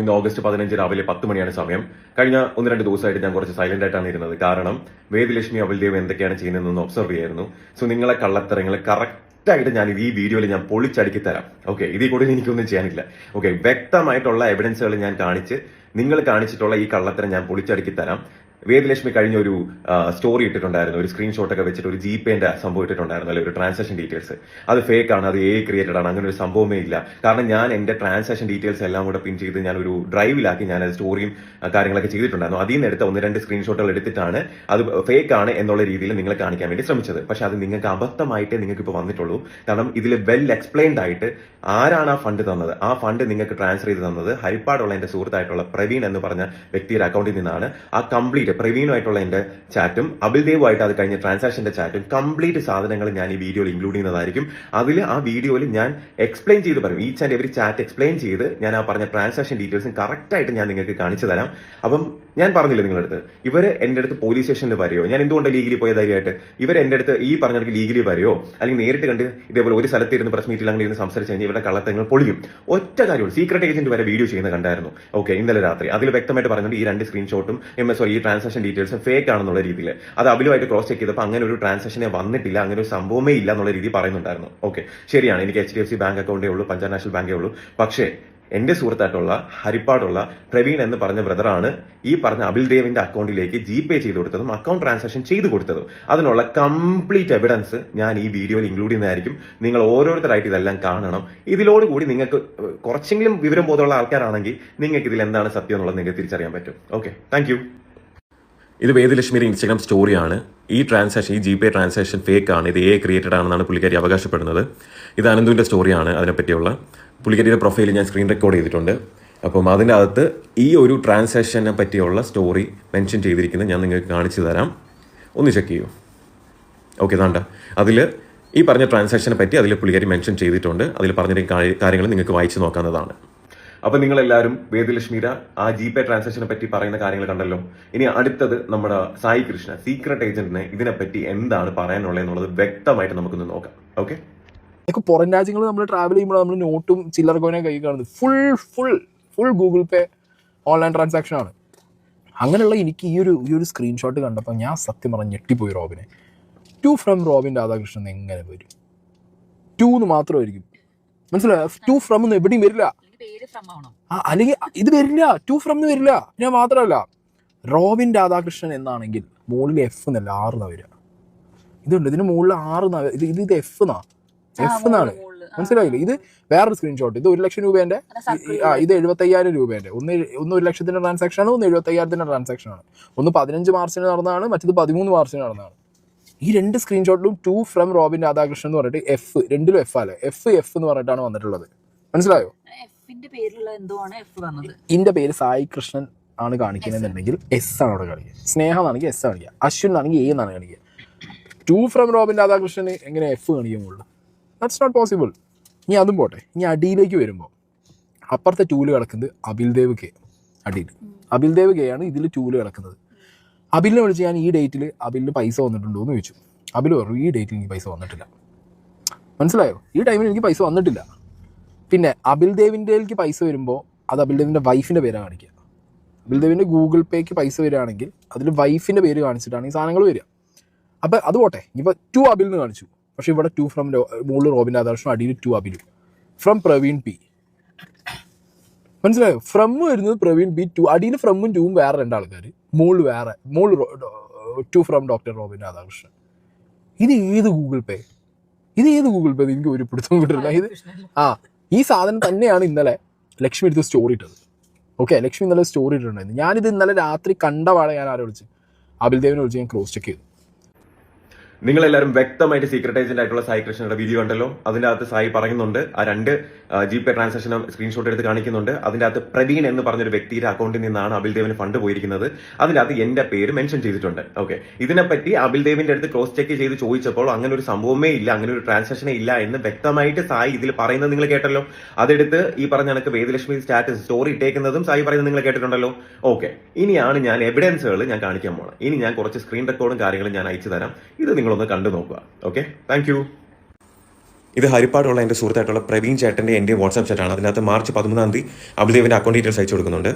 ഇന്ന് ഓഗസ്റ്റ് 15 രാവിലെ 10 മണിയാണ് സമയം. കഴിഞ്ഞ 1-2 ദിവസമായിട്ട് ഞാൻ കുറച്ച് സൈലന്റ് ആയിട്ടാണ് ഇരുന്നത്. കാരണം വേദലക്ഷ്മി അബിൽദേവ് എന്തൊക്കെയാണ് ചെയ്യുന്നതെന്ന് ഒബ്സർവ് ചെയ്യായിരുന്നു. സോ നിങ്ങളെ കള്ളത്തരങ്ങളെ കറക്റ്റ് ആയിട്ട് ഞാൻ ഈ വീഡിയോയിൽ ഞാൻ പൊളിച്ചടുക്കി തരാം. ഓക്കെ, ഇതിൽ കൂടുതൽ എനിക്കൊന്നും ചെയ്യാനില്ല. ഓക്കെ, വ്യക്തമായിട്ടുള്ള എവിഡൻസുകൾ ഞാൻ കാണിച്ച് നിങ്ങൾ കാണിച്ചിട്ടുള്ള ഈ കള്ളത്തരം ഞാൻ പൊളിച്ചടുക്കി തരാം. വേദലക്ഷ്മി കഴിഞ്ഞ ഒരു സ്റ്റോറി ഇട്ടിട്ടുണ്ടായിരുന്നു, ഒരു സ്ക്രീൻഷോട്ട് ഒക്കെ വെച്ചിട്ട് ഒരു ജിപേന്റെ സംഭവം ഇട്ടിട്ടുണ്ടായിരുന്നു, അല്ലെ ഒരു ട്രാൻസാക്ഷൻ ഡീറ്റെയിൽസ്. അത് ഫേക്ക് ആണ്, അത് ക്രിയേറ്റഡ് ആണ്, അങ്ങനെ ഒരു സംഭവമേ ഇല്ല. കാരണം ഞാൻ എന്റെ ട്രാൻസാക്ഷൻ ഡീറ്റെയിൽസ് എല്ലാം കൂടെ പിൻ ചെയ്ത് ഞാൻ ഒരു ഡ്രൈവിലാക്കി ഞാൻ അത് സ്റ്റോറിയും കാര്യങ്ങളൊക്കെ ചെയ്തിട്ടുണ്ടായിരുന്നു. അതിൽ നിന്ന് എടുത്ത 1-2 സ്ക്രീൻഷോട്ടുകൾ എടുത്തിട്ടാണ് അത് ഫേക്ക് ആണ് എന്നുള്ള രീതിയിൽ നിങ്ങളെ കാണിക്കാൻ വേണ്ടി ശ്രമിച്ചത്. പക്ഷെ അത് നിങ്ങൾക്ക് അബദ്ധമായിട്ടേ നിങ്ങൾക്ക് ഇപ്പോൾ വന്നിട്ടുള്ളൂ. കാരണം ഇതിൽ വെൽ എക്സ്പ്ലെയിൻഡ് ആയിട്ട് ആരാണ് ആ ഫണ്ട് തന്നത്, ആ ഫണ്ട് നിങ്ങൾക്ക് ട്രാൻസ്ഫർ ചെയ്ത് തന്നത് ഹരിപ്പാടുള്ള എന്റെ സുഹൃത്തായിട്ടുള്ള പ്രവീൺ എന്ന് പറഞ്ഞ വ്യക്തിയുടെ അക്കൗണ്ടിൽ നിന്നാണ്. ആ കംപ്ലീറ്റ് പ്രവീണുമായിട്ടുള്ള എന്റെ ചാറ്റും അബിൽദേവുമായിട്ട് അത് കഴിഞ്ഞ ട്രാൻസാക്ഷന്റെ ചാറ്റും കംപ്ലീറ്റ് സാധനങ്ങൾ ഞാൻ ഈ വീഡിയോയിൽ ഇൻക്ലൂഡ് ചെയ്യുന്നതായിരിക്കും. അതിൽ ആ വീഡിയോയിൽ ഞാൻ എക്സ്പ്ലെയിൻ ചെയ്ത് പറയും, each and every chat explain ചെയ്ത് ഞാൻ ആ പറഞ്ഞ ട്രാൻസാക്ഷൻ ഡീറ്റെയിൽസും കറക്റ്റ് ആയിട്ട് ഞാൻ നിങ്ങൾക്ക് കാണിച്ചു തരാം. അപ്പം ഞാൻ പറഞ്ഞില്ല നിങ്ങളുടെ അടുത്ത്, ഇവര് എന്റെ അടുത്ത് പോലീസ് സ്റ്റേഷനിൽ വരെയോ, ഞാൻ എന്തുകൊണ്ട് ലീഗലി പോയ ധൈര്യമായിട്ട് ഇവർ എന്റെ അടുത്ത് ഈ പറഞ്ഞ ലീഗലി വരെയോ അല്ലെങ്കിൽ നേരിട്ട് കണ്ട് ഇതേപോലെ ഒരു സ്ഥലത്ത് ഇരുന്ന് പ്രസ് മീറ്റിൽ അങ്ങനെ ഇരുന്ന് സംസാരിച്ച് കഴിഞ്ഞാൽ ഇവരുടെ കള്ളത്തങ്ങൾ പൊളിയും. ഒറ്റ കാര്യമുള്ളൂ, സീക്രട്ട് ഏജന്റ് വരെ വീഡിയോ ചെയ്യുന്നത് കണ്ടായിരുന്നു. ഓക്കെ, ഇന്നലെ രാത്രി അതിൽ വ്യക്തമായിട്ട് പറഞ്ഞിട്ട് ഈ 2 സ്ക്രീൻഷോട്ടും ഈ ട്രാൻസാക്ഷൻ ഡീറ്റെയിൽസും ഫേക്ക് ആണെന്നുള്ള രീതിയിൽ അത് അബിലുമായിട്ട് ക്രോസ് ചെക്ക് ചെയ്തപ്പോൾ അങ്ങനെ ഒരു ട്രാൻസാക്ഷനെ വന്നിട്ടില്ല, അങ്ങനെ ഒരു സംഭവമേ ഇല്ല എന്നുള്ള രീതി പറയുന്നുണ്ടായിരുന്നു. ഓക്കെ, ശരിയാണ്, എനിക്ക് HDFC ബാങ്ക് അക്കൗണ്ടേ ഉള്ളൂ, പഞ്ചാബ് നാഷണൽ ബാങ്കേ ഉള്ളൂ. പക്ഷേ എന്റെ സുഹൃത്തായിട്ടുള്ള ഹരിപ്പാടുള്ള പ്രവീൺ എന്ന് പറഞ്ഞ ബ്രദറാണ് ഈ പറഞ്ഞ അബിൽദേവിന്റെ അക്കൗണ്ടിലേക്ക് ജിപേ ചെയ്ത് കൊടുത്തതും അക്കൗണ്ട് ട്രാൻസാക്ഷൻ ചെയ്ത് കൊടുത്തതും. അതിനുള്ള കംപ്ലീറ്റ് എവിഡൻസ് ഞാൻ ഈ വീഡിയോയിൽ ഇൻക്ലൂഡ് ചെയ്യുന്നതായിരിക്കും. നിങ്ങൾ ഓരോരുത്തരായിട്ട് ഇതെല്ലാം കാണണം. ഇതിലോടുകൂടി നിങ്ങൾക്ക് കുറച്ചെങ്കിലും വിവരം ബോധമുള്ള ആൾക്കാരാണെങ്കിൽ നിങ്ങൾക്ക് ഇതിൽ എന്താണ് സത്യം എന്നുള്ളത് നിങ്ങൾക്ക് തിരിച്ചറിയാൻ പറ്റും. Okay, thank you. ഇത് വേദലക്ഷ്മിയുടെ ഇൻസ്റ്റാഗ്രാം സ്റ്റോറിയാണ്. ഈ ട്രാൻസാക്ഷൻ, ഈ ജിപേ ട്രാൻസാക്ഷൻ ഫേക്ക് ആണ്, ഇത് ക്രിയേറ്റഡ് ആണെന്നാണ് പുള്ളിക്കാരി അവകാശപ്പെടുന്നത്. ഇത് അനന്തുവിന്റെ സ്റ്റോറിയാണ്. അതിനെപ്പറ്റിയുള്ള പുള്ളിക്കാരിയുടെ പ്രൊഫൈൽ ഞാൻ സ്ക്രീൻ റെക്കോർഡ് ചെയ്തിട്ടുണ്ട്. അപ്പം അതിൻ്റെ അകത്ത് ഈ ഒരു ട്രാൻസാക്ഷനെ പറ്റിയുള്ള സ്റ്റോറി മെൻഷൻ ചെയ്തിരിക്കുന്നത് ഞാൻ നിങ്ങൾക്ക് കാണിച്ചു തരാം. ഒന്ന് ചെക്ക് ചെയ്യൂ. ഓക്കെ, താണ്ട അതിൽ ഈ പറഞ്ഞ ട്രാൻസാക്ഷനെ പറ്റി അതിൽ പുള്ളിക്കാരി മെൻഷൻ ചെയ്തിട്ടുണ്ട്. അതിൽ പറഞ്ഞിരിക്കുന്ന കാര്യങ്ങൾ നിങ്ങൾക്ക് വായിച്ച് നോക്കാവുന്നതാണ്. അപ്പൊ നിങ്ങളെല്ലാവരും വേദലക്ഷ്മിയുടെ ആ ജിപേ ട്രാൻസാക്ഷനെ പറ്റി പറയുന്ന കാര്യങ്ങൾ കണ്ടല്ലോ. ഇനി അടുത്തത് നമ്മുടെ സായി കൃഷ്ണ സീക്രട്ട് ഏജന്റിനെ ഇതിനെപ്പറ്റി എന്താണ് പറയാനുള്ളത് എന്നുള്ളത് വ്യക്തമായിട്ട് നമുക്കൊന്ന് നോക്കാം. ഓക്കെ, പുറം രാജ്യങ്ങൾ നമ്മൾ ട്രാവൽ ചെയ്യുമ്പോൾ നമ്മൾ നോട്ടും ചില്ലറ കോയിനും കൈ കാണുന്നത് ഫുൾ ഗൂഗിൾ പേ ഓൺലൈൻ ട്രാൻസാക്ഷൻ ആണ്. അങ്ങനെയുള്ള എനിക്ക് ഈ ഒരു സ്ക്രീൻഷോട്ട് കണ്ടപ്പോൾ ഞാൻ സത്യം പറഞ്ഞ് ഞെട്ടിപ്പോയി. റോബിനെ ടു ഫ്രം റോബിൻ രാധാകൃഷ്ണൻ എങ്ങനെ വരും? 2 എന്ന് മാത്രമായിരിക്കും, മനസ്സിലായോ? 2 ഫ്രം ഒന്നും എവിടെയും വരില്ല. അല്ലെങ്കിൽ ഇത് വരില്ല, 2 ഫ്രം എന്ന് വരില്ല. ഞാൻ മാത്രമല്ല, റോബിൻ രാധാകൃഷ്ണൻ എന്നാണെങ്കിൽ മുകളിൽ F എന്നല്ല 6 എന്നാ വരിക. ഇതുണ്ട്, ഇതിന് മുകളിൽ 6 ഇത് F എന്നാണ്, മനസ്സിലായില്ലേ? ഇത് വേറൊരു സ്ക്രീൻഷോട്ട്. ഇത് 1 ലക്ഷം രൂപേന്റെ, ഇത് 75,000 രൂപേന്റെ. ഒന്ന് 1 ലക്ഷത്തിന്റെ ട്രാൻസാക്ഷൻ ആണ്, ഒന്ന് 75,000ത്തിന്റെ ട്രാൻസാക്ഷൻ ആണ്. ഒന്ന് 15 മാർച്ചിന് നടന്നതാണ്, മറ്റത് 13 മാർച്ചിന് നടന്നതാണ്. ഈ 2 സ്ക്രീൻഷോട്ടിലും 2 ഫ്രം റോബിൻ രാധാകൃഷ്ണൻ എന്ന് പറഞ്ഞിട്ട് F, രണ്ടിലും F അല്ലേ, F എന്ന് പറഞ്ഞിട്ടാണ് വന്നിട്ടുള്ളത്. മനസ്സിലായോ? ഇതിന്റെ പേര് സായി കൃഷ്ണൻ ആണ് കാണിക്കുന്നതെന്നുണ്ടെങ്കിൽ S ആണ് അവിടെ കാണിക്കുക. സ്നേഹം എന്നാണെങ്കിൽ S കാണിക്കുക, അശ്വിൻ എന്നാണെങ്കിൽ A എന്നാണ് കാണിക്കുക. 2 ഫ്രം റോബിൻ രാധാകൃഷ്ണന് എങ്ങനെ F കാണിക്കുമ്പോൾ? That's not possible. ഇനി അതും പോട്ടെ, ഇനി അടിയിലേക്ക് വരുമ്പോൾ അപ്പുറത്തെ ടൂല് കിടക്കുന്നത് അബിൽദേവ് കെ. അടിയിൽ അബിൽദേവ് കെ ആണ് ഇതിൽ ടൂല് കിടക്കുന്നത്. അബിലിനെ വിളിച്ച് ഞാൻ ഈ ഡേറ്റിൽ അബിലിന് പൈസ വന്നിട്ടുണ്ടോ എന്ന് ചോദിച്ചു. അബിൽ പറഞ്ഞു ഈ ഡേറ്റിൽ എനിക്ക് പൈസ വന്നിട്ടില്ല. മനസ്സിലായോ? ഈ ടൈമിൽ എനിക്ക് പൈസ വന്നിട്ടില്ല. പിന്നെ അബിൽദേവിൻ്റെക്ക് പൈസ വരുമ്പോൾ അത് അബിൽദേവിൻ്റെ വൈഫിൻ്റെ പേരാണ് കാണിക്കുക. അബിൽദേവിൻ്റെ ഗൂഗിൾ പേക്ക് പൈസ വരികയാണെങ്കിൽ അതിൽ വൈഫിൻ്റെ പേര് കാണിച്ചിട്ടാണ് ഈ സാധനങ്ങൾ വരിക. അപ്പം അത് പോട്ടെ, ഇപ്പോൾ 2 അബിലിന് കാണിച്ചു, പക്ഷേ ഇവിടെ 2 ഫ്രം മുകളിൽ റോബിൻ രാധാകൃഷ്ണൻ, അടിയിൽ 2 അബിലു ഫ്രം പ്രവീൺ പി. മനസ്സിലായോ? ഫ്രം വരുന്നത് പ്രവീൺ പി, 2 അടിയിൽ ഫ്രമും 2ഉം വേറെ 2 ആൾക്കാർ, മുകളിൽ 2 ഫ്രം ഡോക്ടർ റോബിൻ രാധാകൃഷ്ണൻ. ഇത് ഏത് ഗൂഗിൾ പേ? എനിക്ക് ഒരു പിടുത്തം കിട്ടില്ല. ഈ സാധനം തന്നെയാണ് ഇന്നലെ ലക്ഷ്മി എടുത്ത് സ്റ്റോറി ഇട്ടത്. ഓക്കെ, ലക്ഷ്മി ഇന്നലെ സ്റ്റോറി ഇട്ടിട്ടുണ്ടായിരുന്നു. ഞാനിത് ഇന്നലെ രാത്രി കണ്ടപാടെ ഞാൻ ആരെ വിളിച്ച്, അബിൽദേവിനെ വിളിച്ച് ഞാൻ ക്രോസ് ചെക്ക് ചെയ്തു. നിങ്ങളെല്ലാവരും വ്യക്തമായിട്ട് സീക്രട്ട് ഏജന്റ് ആയിട്ടുള്ള സായി കൃഷ്ണയുടെ വീഡിയോ കണ്ടല്ലോ. അതിന്റെ അകത്ത് സായി പറയുന്നുണ്ട്, ആ 2 ജിപേ ട്രാൻസാക്ഷൻ സ്ക്രീൻഷോട്ട് എടുത്ത് കാണിക്കുന്നുണ്ട്. അതിന്റെ അകത്ത് പ്രവീൺ എന്ന് പറഞ്ഞൊരു വ്യക്തിയുടെ അക്കൗണ്ടിൽ നിന്നാണ് അബിൽദേവിന് ഫണ്ട് പോയിരിക്കുന്നത്. അതിന്റെ അകത്ത് എന്റെ പേര് മെൻഷൻ ചെയ്തിട്ടുണ്ട്. ഓക്കെ, ഇതിനെപ്പറ്റി അബിൽദേവിന്റെ അടുത്ത് ക്രോസ് ചെക്ക് ചെയ്ത് ചോദിച്ചപ്പോൾ അങ്ങനെ ഒരു സംഭവമേ ഇല്ല, അങ്ങനെ ഒരു ട്രാൻസാക്ഷനേ ഇല്ല എന്ന് വ്യക്തമായിട്ട് സായി ഇതിൽ പറയുന്നത് നിങ്ങൾ കേട്ടല്ലോ. അതെടുത്ത് ഈ പറഞ്ഞ കണക്ക് വേദലക്ഷ്മി സ്റ്റാറ്റസ് സ്റ്റോറി ഇട്ടേക്കുന്നതും സായി പറയുന്നത് നിങ്ങൾ കേട്ടിട്ടുണ്ടല്ലോ. ഓക്കെ, ഇനിയാണ് ഞാൻ എവിഡൻസുകൾ ഞാൻ കാണിക്കാൻ പോകണം. ഇനി ഞാൻ കുറച്ച് സ്ക്രീൻ റെക്കോർഡും കാര്യങ്ങളും ഞാൻ അയച്ചു തരാം. ഇത് നിങ്ങളൊന്ന് കണ്ടു നോക്കുക. Okay, thank you. ഇത് ഹരിപ്പാടുള്ള എൻ്റെ സുഹൃത്തായിട്ടുള്ള പ്രവീൺ ചേട്ടൻ്റെ എൻ്റെ വാട്സാപ്പ് ചാറ്റാണ്. അതിനകത്ത് മാർച്ച് 13 അഭിദേവിൻ്റെ അക്കൗണ്ട് ഡീറ്റെയിൽസ് അയച്ചു കൊടുക്കുന്നുണ്ട്.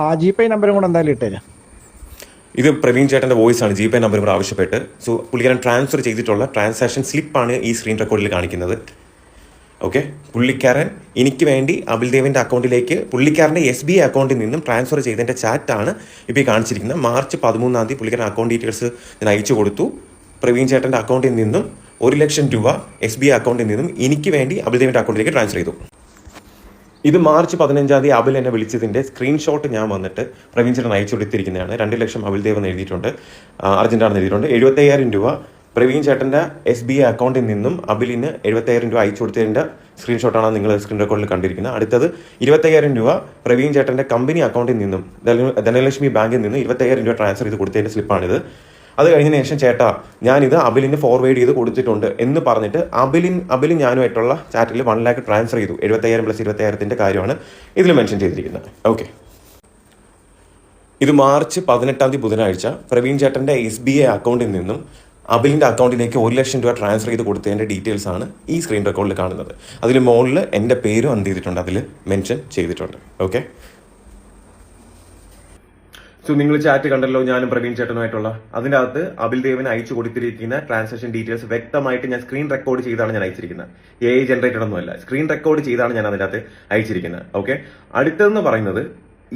ആ GPay നമ്പറും കൂടെ എന്തായാലും ഇട്ടേരാ. ഇത് പ്രവീൺ ചേട്ടൻ്റെ വോയിസ് ആണ്, GPay നമ്പർ കൂടെ ആവശ്യപ്പെട്ട്. സോ പുള്ളിക്കാരൻ ട്രാൻസ്ഫർ ചെയ്തിട്ടുള്ള ട്രാൻസാക്ഷൻ സ്ലിപ്പാണ് ഈ സ്ക്രീൻ റെക്കോർഡിൽ കാണിക്കുന്നത്. ഓക്കെ, പുള്ളിക്കാരൻ എനിക്ക് വേണ്ടി അബിൽദേവിൻ്റെ അക്കൗണ്ടിലേക്ക് പുള്ളിക്കാരൻ്റെ SBI അക്കൗണ്ടിൽ നിന്നും ട്രാൻസ്ഫർ ചെയ്തതിൻ്റെ ചാറ്റാണ് ഇപ്പോൾ ഈ കാണിച്ചിരിക്കുന്നത്. മാർച്ച് 13 പുള്ളിക്കാരൻ അക്കൗണ്ട് ഡീറ്റെയിൽസ് ഞാൻ അയച്ചു കൊടുത്തു. പ്രവീൺ ചേട്ടൻ്റെ അക്കൗണ്ടിൽ നിന്നും 1 ലക്ഷം രൂപ SBI അക്കൗണ്ടിൽ നിന്നും എനിക്ക് വേണ്ടി അബിൽദേവിൻ്റെ അക്കൗണ്ടിലേക്ക് ട്രാൻസ്ഫർ ചെയ്തു. ഇത് മാർച്ച് 15 അബിൽ എന്നെ വിളിച്ചതിൻ്റെ സ്ക്രീൻഷോട്ട് ഞാൻ വന്നിട്ട് പ്രവീൺ ചേട്ടൻ അയച്ചു കൊടുത്തിരിക്കുന്നതാണ്. 2 ലക്ഷം അബിൽദേവ് എന്ന് എഴുതിയിട്ടുണ്ട്, അർജൻറ്റാണെന്ന് എഴുതിയിട്ടുണ്ട്. 75,000 രൂപ പ്രവീൺ ചേട്ടൻ്റെ SBI അക്കൗണ്ടിൽ നിന്നും അബിലിന് 75,000 രൂപ അയച്ചു കൊടുത്തതിൻ്റെ സ്ക്രീൻഷോട്ടാണ് നിങ്ങൾ സ്ക്രീൻ റെക്കോർഡിൽ കണ്ടിരിക്കുന്നത്. അടുത്തത് 25,000 രൂപ പ്രവീൺ ചേട്ടൻ്റെ കമ്പനി അക്കൗണ്ടിൽ നിന്നും ധനലക്ഷ്മി ബാങ്കിൽ നിന്ന് 25,000 രൂപ ട്രാൻസ്ഫർ ചെയ്ത് കൊടുത്തതിൻ്റെ സ്ലിപ്പാണിത്. അത് കഴിഞ്ഞതിന് ശേഷം ചേട്ടാ ഞാനിത് അബിലിന് ഫോർവേഡ് ചെയ്ത് കൊടുത്തിട്ടുണ്ട് എന്ന് പറഞ്ഞിട്ട് അബിലിൻ ഞാനുമായിട്ടുള്ള ചാറ്റിൽ 1 ലക്ഷം ട്രാൻസ്ഫർ ചെയ്തു. 75,000 + 25,000 കാര്യമാണ് ഇതിൽ മെൻഷൻ ചെയ്തിരിക്കുന്നത്. ഓക്കെ, ഇത് മാർച്ച് 18 ബുധനാഴ്ച പ്രവീൺ ചേട്ടൻ്റെ SBI അക്കൗണ്ടിൽ നിന്നും അബിലിൻ്റെ അക്കൗണ്ടിലേക്ക് 1 ലക്ഷം രൂപ ട്രാൻസ്ഫർ ചെയ്ത് കൊടുത്തതിൻ്റെ ഡീറ്റെയിൽസ് ആണ് ഈ സ്ക്രീൻ റെക്കോർഡിൽ കാണുന്നത്. അതിൽ മുകളിൽ എൻ്റെ പേരും എന്ത് ചെയ്തിട്ടുണ്ട്, അതിൽ മെൻഷൻ ചെയ്തിട്ടുണ്ട്. ഓക്കെ, സോ നിങ്ങൾ ചാറ്റ് കണ്ടല്ലോ, ഞാനും പ്രവീൺ ചേട്ടനുമായിട്ടുള്ള. അതിൻ്റെ അകത്ത് അബിൽദേവിന് അയച്ചു കൊടുത്തിരിക്കുന്ന ട്രാൻസാക്ഷൻ ഡീറ്റെയിൽസ് വ്യക്തമായിട്ട് ഞാൻ സ്ക്രീൻ റെക്കോർഡ് ചെയ്താണ് ഞാൻ അയച്ചിരിക്കുന്നത്. AI ജനറേറ്റഡ് ഒന്നുമല്ല, സ്ക്രീൻ റെക്കോർഡ് ചെയ്താണ് ഞാൻ അതിൻ്റെ അകത്ത് അയച്ചിരിക്കുന്നത്. ഓക്കെ, അടുത്തതെന്ന് പറയുന്നത്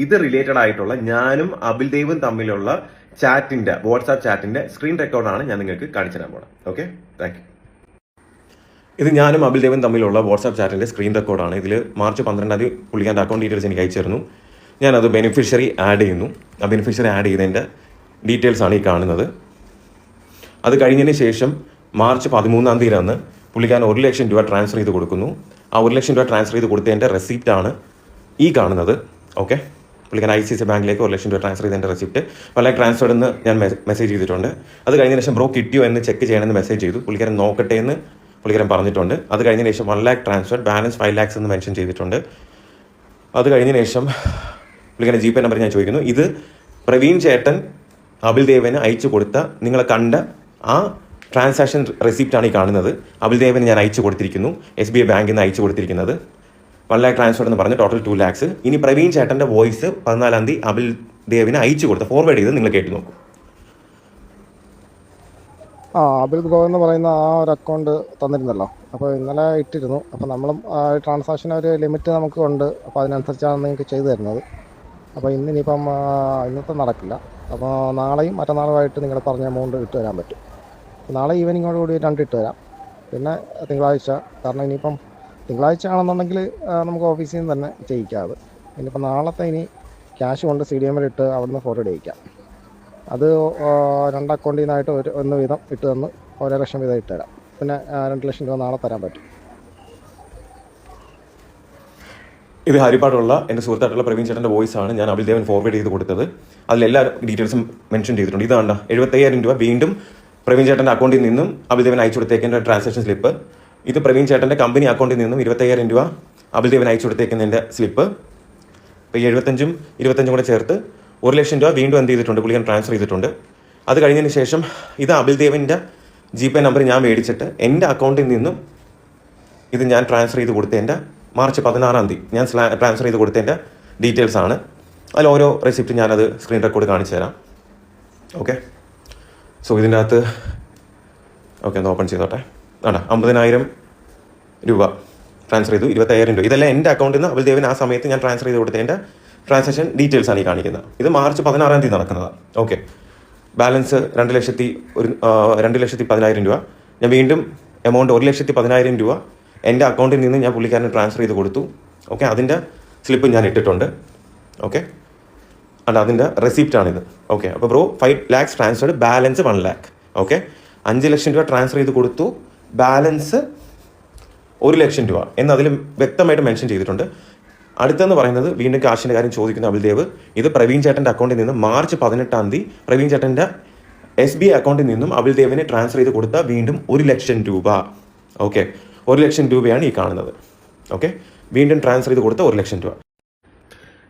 ഇത് റിലേറ്റഡ് ആയിട്ടുള്ള ഞാനും അബിൽദേവും തമ്മിലുള്ള ചാറ്റിന്റെ വാട്സാപ്പ് ചാറ്റിന്റെ സ്ക്രീൻ റെക്കോർഡാണ് ഞാൻ നിങ്ങൾക്ക് കാണിച്ചു തരാൻ പോകണം. Okay, thank you. ഇത് ഞാനും അബിൽദേവും തമ്മിലുള്ള വാട്സാപ്പ് ചാറ്റിന്റെ സ്ക്രീൻ റെക്കോർഡാണ്. ഇതിൽ മാർച്ച് 12 പുള്ളിക്കാൻ്റെ അക്കൗണ്ട് ഡീറ്റെയിൽസ് എനിക്ക് അയച്ചിരുന്നു. ഞാനത് ബെനിഫിഷ്യറി ആഡ് ചെയ്യുന്നു. ആ ബെനിഫിഷ്യറി ആഡ് ചെയ്തതിൻ്റെ ഡീറ്റെയിൽസ് ആണ് ഈ കാണുന്നത്. അത് കഴിഞ്ഞതിന് ശേഷം മാർച്ച് 13 പുള്ളിക്കാരൻ 1 ലക്ഷം രൂപ ട്രാൻസ്ഫർ ചെയ്ത് കൊടുക്കുന്നു. ആ 1 ലക്ഷം രൂപ ട്രാൻസ്ഫർ ചെയ്ത് കൊടുത്തതിൻ്റെ റെസിപ്റ്റാണ് ഈ കാണുന്നത്. ഓക്കെ, പുള്ളിക്കാരൻ ICICI ബാങ്കിലേക്ക് 1 ലക്ഷം രൂപ ട്രാൻസ്ഫർ ചെയ്തതിൻ്റെ റെസിപ്റ്റ് വളരെ ട്രാൻസ്ഫർ എന്ന് ഞാൻ മെസ്സേജ് ചെയ്തിട്ടുണ്ട്. അത് കഴിഞ്ഞതിന് ശേഷം ബ്രോ കിട്ടിയോ എന്ന് ചെക്ക് ചെയ്യണമെന്ന് മെസ്സേജ് ചെയ്തു. പുള്ളിക്കാരൻ നോക്കട്ടെ എന്ന് പുള്ളിക്കാരൻ പറഞ്ഞിട്ടുണ്ട്. അത് കഴിഞ്ഞതിന് ശേഷം 1 ലക്ഷം ട്രാൻസ്ഫർ, ബാലൻസ് 5 lakhs എന്ന് മെൻഷൻ ചെയ്തിട്ടുണ്ട്. അത് കഴിഞ്ഞതിന് ശേഷം പുള്ളിക്കാരൻ GPay നമ്പർ ഞാൻ ചോദിക്കുന്നു. ഇത് പ്രവീൺ ചേട്ടൻ അബിൽദേവന് അയച്ചു കൊടുത്ത നിങ്ങൾ കണ്ട ആ ട്രാൻസാക്ഷൻ റെസിപ്റ്റാണ് ഈ കാണുന്നത്. അബിൽദേവന് ഞാൻ അയച്ചു കൊടുത്തിരിക്കുന്നു, SBI ബാങ്കിൽ നിന്ന് അയച്ചു കൊടുത്തിരിക്കുന്നത് 1 ലക്ഷം ട്രാൻസ്ഫർ എന്ന് പറഞ്ഞ് ടോട്ടൽ 2 lakhs. ഇനി പ്രവീൺ ചേട്ടൻ്റെ വോയിസ് 14 അബിൽദേവിന് അയച്ചു കൊടുത്ത് ഫോർവേഡ് ചെയ്ത് നിങ്ങൾ കേട്ടു നോക്കും. അബിൽ ഗോ എന്ന് പറയുന്ന ആ ഒരു അക്കൗണ്ട് തന്നിരുന്നല്ലോ, അപ്പോൾ ഇന്നലെ ഇട്ടിരുന്നു. അപ്പോൾ നമ്മളും ട്രാൻസാക്ഷൻ ഒരു ലിമിറ്റ് നമുക്ക് ഉണ്ട്, അപ്പോൾ അതിനനുസരിച്ചാണ് നിങ്ങൾക്ക് ചെയ്തു തരുന്നത്. അപ്പോൾ ഇന്നിപ്പം ഇന്നത്തെ നടക്കില്ല. അപ്പോൾ നാളെയും മറ്റന്നാളുമായിട്ട് നിങ്ങൾ പറഞ്ഞ എമൗണ്ട് ഇട്ട് തരാൻ പറ്റും. നാളെ ഈവനിങ്ങോടുകൂടി 2 ഇട്ട് തരാം. പിന്നെ തിങ്കളാഴ്ച, കാരണം ഇനിയിപ്പം തിങ്കളാഴ്ച ആണെന്നുണ്ടെങ്കിൽ നമുക്ക് ഓഫീസിൽ നിന്ന് തന്നെ ചെയ്യിക്കാം. അത് ഇനിയിപ്പോൾ നാളത്തെ ഇനി ക്യാഷ് കൊണ്ട് CDM ഇട്ട് അവിടുന്ന് ഫോർവേഡ് ചെയ്യിക്കാം. അത് 2 അക്കൗണ്ടിൽ നിന്നായിട്ട് 1 വീതം ഇട്ട് തന്ന് 1 ലക്ഷം വീതം ഇട്ട് തരാം. പിന്നെ 2 ലക്ഷം രൂപ നാളെ തരാൻ പറ്റും. ഇത് ഹരിപ്പാടുള്ള എൻ്റെ സുഹൃത്തായിട്ടുള്ള പ്രവീൺ ചേട്ടൻ്റെ വോയിസ് ആണ് ഞാൻ അബിൽദേവൻ ഫോർവേഡ് ചെയ്ത് കൊടുത്തത്. അതിലെല്ലാ ഡീറ്റെയിൽസും മെൻഷൻ ചെയ്തിട്ടുണ്ട്. ഇതാണ്ട 75,000 രൂപ വീണ്ടും പ്രവീൺ ചേട്ടൻ്റെ അക്കൗണ്ടിൽ നിന്നും അബിൽദേവൻ അയച്ചു കൊടുത്തേക്കുന്ന ട്രാൻസാക്ഷൻ സ്ലിപ്പ്. ഇത് പ്രവീൺ ചേട്ടൻ്റെ കമ്പനി അക്കൗണ്ടിൽ നിന്നും 25,000 രൂപ അബിൽദേവൻ അയച്ചു കൊടുത്തേക്കുന്നതിൻ്റെ സ്ലിപ്പ്. ഇപ്പോൾ 25 കൂടെ ചേർത്ത് 1 ലക്ഷം രൂപ വീണ്ടും എന്ത് ചെയ്തിട്ടുണ്ട്, പുള്ളിക്കാൻ ട്രാൻസ്ഫർ ചെയ്തിട്ടുണ്ട്. അത് കഴിഞ്ഞതിന് ശേഷം ഇത് അബിൽദേവിൻ്റെ GPay നമ്പർ ഞാൻ മേടിച്ചിട്ട് എൻ്റെ അക്കൗണ്ടിൽ നിന്നും ഇത് ഞാൻ ട്രാൻസ്ഫർ ചെയ്ത് കൊടുത്തതിൻ്റെ മാർച്ച് 16 ഞാൻ ട്രാൻസ്ഫർ ചെയ്ത് കൊടുത്തതിൻ്റെ ഡീറ്റെയിൽസ് ആണ്. അതിൽ ഓരോ റെസിപ്റ്റ് ഞാനത് സ്ക്രീൻ റെക്കോർഡ് കാണിച്ചു തരാം. ഓക്കെ, സോ ഇതിൻ്റെ അകത്ത് ഒന്ന് ഓപ്പൺ ചെയ്തോട്ടെ. 50,000 രൂപ ട്രാൻസ്ഫർ ചെയ്തു, 25,000 രൂപ. ഇതെല്ലാം എൻ്റെ അക്കൗണ്ടിൽ നിന്ന് അബിൽദേവിന് ആ സമയത്ത് ഞാൻ ട്രാൻസ്ഫർ ചെയ്ത് കൊടുത്തതിൻ്റെ ട്രാൻസാക്ഷൻ ഡീറ്റെയിൽസ് ആണ് ഈ കാണിക്കുന്നത്. ഇത് മാർച്ച് 16 നടക്കുന്നതാണ്. ഓക്കെ, ബാലൻസ് 2,10,000 രൂപ. ഞാൻ വീണ്ടും എമൗണ്ട് 1,10,000 രൂപ എൻ്റെ അക്കൗണ്ടിൽ നിന്ന് ഞാൻ പുള്ളിക്കാരന് ട്രാൻസ്ഫർ ചെയ്ത് കൊടുത്തു. ഓക്കെ, അതിൻ്റെ സ്ലിപ്പ് ഞാൻ ഇട്ടിട്ടുണ്ട്. ഓക്കെ, അതിൻ്റെ റെസിപ്റ്റാണിത്. ഓക്കെ, അപ്പോൾ bro 5 lakhs transferred, balance 1 lakh. Okay, 5 ലക്ഷം രൂപ ട്രാൻസ്ഫർ ചെയ്ത് കൊടുത്തു, ബാലൻസ് 1 ലക്ഷം രൂപ എന്നതിൽ വ്യക്തമായിട്ട് മെൻഷൻ ചെയ്തിട്ടുണ്ട്. അടുത്തെന്ന് പറയുന്നത് വീണ്ടും കാശിൻ്റെ കാര്യം ചോദിക്കുന്ന അബിൽദേവ്. ഇത് പ്രവീൺ ചേട്ടൻ്റെ അക്കൗണ്ടിൽ നിന്ന് മാർച്ച് 18 പ്രവീൺ ചേട്ടൻ്റെ SBI അക്കൗണ്ടിൽ നിന്നും അബിൽദേവിന് ട്രാൻസ്ഫർ ചെയ്ത് കൊടുത്ത വീണ്ടും 1 ലക്ഷം രൂപ. ഓക്കെ, 1 ലക്ഷം രൂപയാണ് ഈ കാണുന്നത്. ഓക്കെ, വീണ്ടും ട്രാൻസ്ഫർ ചെയ്ത് കൊടുത്ത 1 ലക്ഷം രൂപ.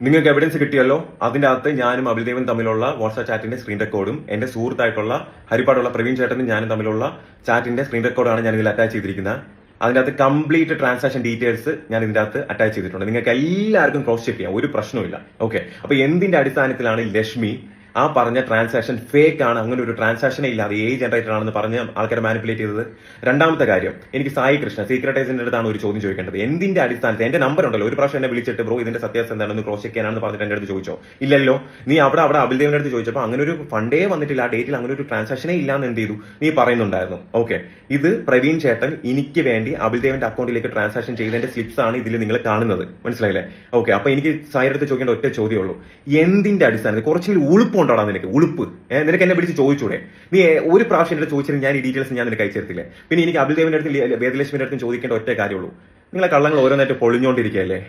നിങ്ങൾക്ക് എവിഡൻസ് കിട്ടിയല്ലോ. അതിൻ്റെ അകത്ത് ഞാനും അബിൽദേവും തമ്മിലുള്ള വാട്സ്ആപ്പ് ചാറ്റിന്റെ സ്ക്രീൻ റെക്കോർഡും എൻ്റെ സുഹൃത്തായിട്ടുള്ള ഹരിപ്പാടുള്ള പ്രവീൺ ചേട്ടനും ഞാനും തമ്മിലുള്ള ചാറ്റിന്റെ സ്ക്രീൻ റെക്കോർഡാണ് ഞാൻ ഇതിൽ അറ്റാച്ച് ചെയ്തിരിക്കുന്നത്. അതിന്റെ അകത്ത് കംപ്ലീറ്റ് ട്രാൻസാക്ഷൻ ഡീറ്റെയിൽസ് ഞാൻ ഇതിന്റെ അകത്ത് അറ്റാച്ച് ചെയ്തിട്ടുണ്ട്. നിങ്ങൾക്ക് എല്ലാവർക്കും ക്രോസ് ചെക്ക് ചെയ്യാം, ഒരു പ്രശ്നവുമില്ല. ഓക്കെ, അപ്പൊ എന്തിന്റെ അടിസ്ഥാനത്തിലാണ് ലക്ഷ്മി ആ പറഞ്ഞ ട്രാൻസാക്ഷൻ ഫേക്ക് ആണ്, അങ്ങനെ ഒരു ട്രാൻസാക്ഷനെ ഇല്ലാതെ ജനറേറ്റഡ് ആണെന്ന് പറഞ്ഞ് ആൾക്കാരെ മാനിപ്പുലേറ്റ് ചെയ്തത്? രണ്ടാമത്തെ കാര്യം, എനിക്ക് സായി കൃഷ്ണ സീക്രട്ട് ഏജന്റിന്റെ അടുത്താണ് ഒരു ചോദ്യം ചോദിക്കേണ്ടത്. എന്തിന്റെ അടിസ്ഥാനത്തിൽ എന്റെ നമ്പർ ഉണ്ടല്ലോ, ഒരു പ്രാവശ്യം എന്നെ വിളിച്ചിട്ട് ബ്രോ ഇതിന്റെ സത്യാവസ്ഥ എന്താണെന്ന് ക്രോസ് ചെക്ക് ചെയ്യാനാണെന്ന് പറഞ്ഞിട്ട് എന്റെ അടുത്ത് ചോദിച്ചോ? ഇല്ലല്ലോ. നീ അവിടെ അബിൽദേവിന്റെ അടുത്ത് ചോദിച്ചപ്പോൾ അങ്ങനെ ഒരു ഫണ്ടേ വന്നിട്ടില്ല, ആ ഡേറ്റിൽ അങ്ങനെ ഒരു ട്രാൻസാക്ഷനേ ഇല്ലാന്ന് എന്ത് ചെയ്തു നീ പറയുന്നുണ്ടായിരുന്നു. ഓക്കെ, ഇത് പ്രവീൺ ചേട്ടൻ എനിക്ക് വേണ്ടി അബിൽദേവിന്റെ അക്കൗണ്ടിലേക്ക് ട്രാൻസാക്ഷൻ ചെയ്തതിന്റെ സ്ലിപ്സ് ആണ് ഇതിൽ നിങ്ങൾ കാണുന്നത്, മനസ്സിലായില്ലേ? ഓക്കെ, അപ്പൊ എനിക്ക് സായി അടുത്ത് ചോദിക്കേണ്ട ഒറ്റ ചോദ്യമുള്ളൂ, എന്തിന്റെ അടിസ്ഥാനത്തിൽ കുറച്ചെങ്കിലും ഉളുപ്പുണ്ടോടാ നിനക്ക്? ഉളുപ്പ് നിനക്ക് എന്നെ വിളിച്ച് ചോദിച്ചൂടെ? നീ ഒരു പ്രാവശ്യം എന്റെ ചോദിച്ചിട്ട് ഞാൻ ഈ ഡീറ്റെയിൽസ് ഞാൻ നിനക്ക് അയച്ചിരുത്തില്ലേ? പിന്നെ എനിക്ക് അബിൽദേവിന്റെ അടുത്ത് വേദലക്ഷ്മിയുടെ അടുത്തും ചോദിക്കേണ്ട ഒറ്റ കാര്യമുള്ളൂ, നിങ്ങളെ കള്ളങ്ങൾ ഓരോന്നായിട്ട് പൊളിഞ്ഞോണ്ടിരിക്കുകയല്ലേ?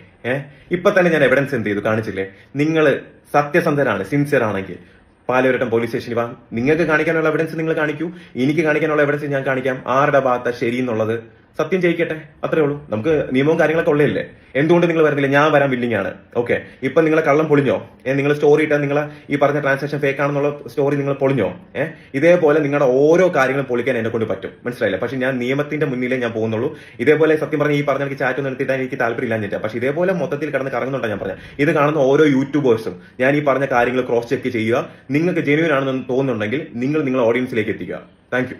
ഇപ്പൊ തന്നെ ഞാൻ എവിഡൻസ് എന്ത് ചെയ്തു കാണിച്ചില്ലേ? നിങ്ങൾ സത്യസന്ധരാണ്, സിൻസിയർ ആണെങ്കിൽ പാലവരട്ടം പോലീസ് സ്റ്റേഷനിൽ വാ, നിങ്ങൾക്ക് കാണിക്കാനുള്ള എവിഡൻസ് നിങ്ങൾ കാണിക്കൂ, എനിക്ക് കാണിക്കാനുള്ള എവിഡൻസ് ഞാൻ കാണിക്കാം. ആരുടെ ഭാഗത്ത് ശരി എന്നുള്ളത് സത്യം ചെയ്യിക്കട്ടെ, അത്രേ ഉള്ളൂ. നമുക്ക് നിയമവും കാര്യങ്ങളൊക്കെ ഉള്ളതല്ലേ? എന്തുകൊണ്ട് നിങ്ങൾ വരുന്നില്ല? ഞാൻ വരാൻ വില്ലിങ് ആണ്. ഓക്കെ, ഇപ്പൊ നിങ്ങളെ കള്ളം പൊളിഞ്ഞോ? നിങ്ങൾ സ്റ്റോറി ഇട്ടാൽ നിങ്ങൾ ഈ പറഞ്ഞ ട്രാൻസാക്ഷൻ ഫേക്ക് ആണെന്നുള്ള സ്റ്റോറി നിങ്ങൾ പൊളിഞ്ഞോ? ഇതേപോലെ നിങ്ങളുടെ ഓരോ കാര്യങ്ങളും പൊളിക്കാൻ എന്നെ കൊണ്ട് പറ്റും, മനസ്സിലായില്ല? പക്ഷെ ഞാൻ നിയമത്തിന്റെ മുന്നിലേ ഞാൻ പോകുന്നുള്ളൂ. ഇതേപോലെ സത്യം പറഞ്ഞ ഈ പറഞ്ഞ എനിക്ക് ചാറ്റ് നിർത്തിയിട്ടാൻ എനിക്ക് താല്പര്യമില്ല. പക്ഷെ ഇതേപോലെ മൊത്തത്തിൽ കിടന്ന് കറങ്ങുന്നുണ്ടാണ് ഞാൻ പറഞ്ഞത്. ഇത് കാണുന്ന ഓരോ യൂട്യൂബേഴ്സും ഞാൻ ഈ പറഞ്ഞ കാര്യങ്ങൾ ക്രോസ് ചെക്ക് ചെയ്യുക. നിങ്ങൾക്ക് ജെന്യൂൻ ആണെന്ന് തോന്നുന്നുണ്ടെങ്കിൽ നിങ്ങൾ നിങ്ങളുടെ ഓഡിയൻസിലേക്ക് എത്തിക്കുക. Thank you.